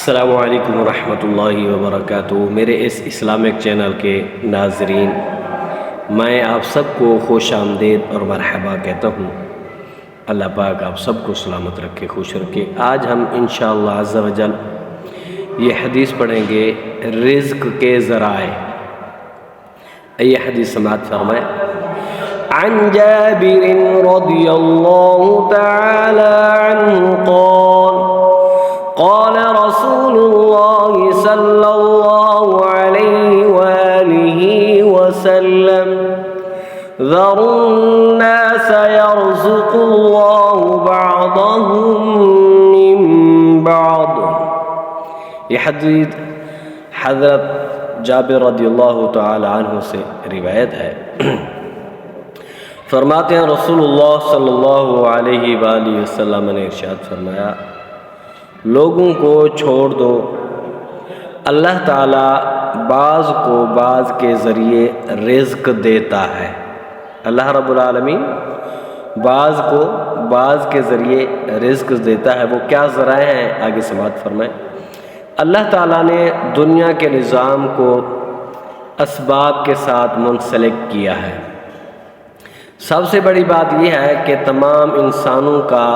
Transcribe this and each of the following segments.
السلام علیکم ورحمۃ اللہ وبرکاتہ۔ میرے اس اسلامک چینل کے ناظرین، میں آپ سب کو خوش آمدید اور مرحبا کہتا ہوں۔ اللہ پاک آپ سب کو سلامت رکھے، خوش رکھے۔ آج ہم انشاءاللہ عز و جل یہ حدیث پڑھیں گے رزق کے ذرائع۔ یہ حدیث سماعت فرمائیں۔ عن جابر رضی اللہ تعالی عنہ قال رسول الله صلى الله عليه وآله وسلم ذروا الناس يرزق الله بعضهم من بعض۔ یہ حدیث حضرت جابر رضی اللہ تعالی عنہ سے روایت ہے۔ فرماتے ہیں رسول اللہ صلی اللہ علیہ وآلہ وسلم نے ارشاد فرمایا، لوگوں کو چھوڑ دو، اللہ تعالیٰ بعض کو بعض کے ذریعے رزق دیتا ہے۔ اللہ رب العالمین بعض کو بعض کے ذریعے رزق دیتا ہے۔ وہ کیا ذرائع ہیں؟ آگے سماعت فرمائیں۔ اللہ تعالیٰ نے دنیا کے نظام کو اسباب کے ساتھ منسلک کیا ہے۔ سب سے بڑی بات یہ ہے کہ تمام انسانوں کا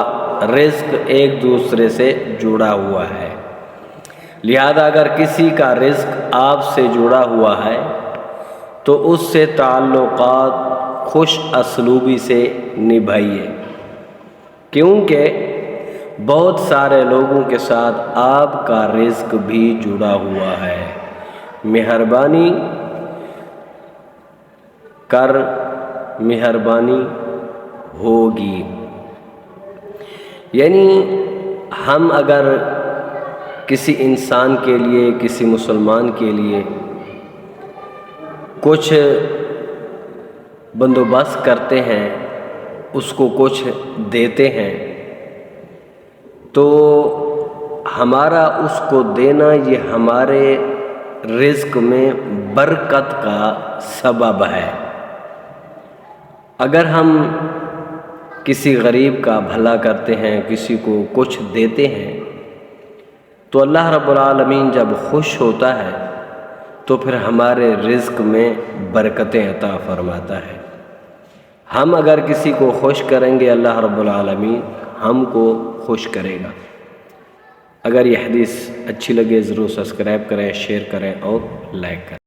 رزق ایک دوسرے سے جڑا ہوا ہے، لہذا اگر کسی کا رزق آپ سے جڑا ہوا ہے تو اس سے تعلقات خوش اسلوبی سے نبھائیے، کیونکہ بہت سارے لوگوں کے ساتھ آپ کا رزق بھی جڑا ہوا ہے۔ مہربانی کر مہربانی ہوگی، یعنی ہم اگر کسی انسان کے لیے، کسی مسلمان کے لیے کچھ بندوبست کرتے ہیں، اس کو کچھ دیتے ہیں، تو ہمارا اس کو دینا یہ ہمارے رزق میں برکت کا سبب ہے۔ اگر ہم کسی غریب کا بھلا کرتے ہیں، کسی کو کچھ دیتے ہیں، تو اللہ رب العالمین جب خوش ہوتا ہے تو پھر ہمارے رزق میں برکتیں عطا فرماتا ہے۔ ہم اگر کسی کو خوش کریں گے، اللہ رب العالمین ہم کو خوش کرے گا۔ اگر یہ حدیث اچھی لگے ضرور سبسکرائب کریں، شیئر کریں اور لائک کریں۔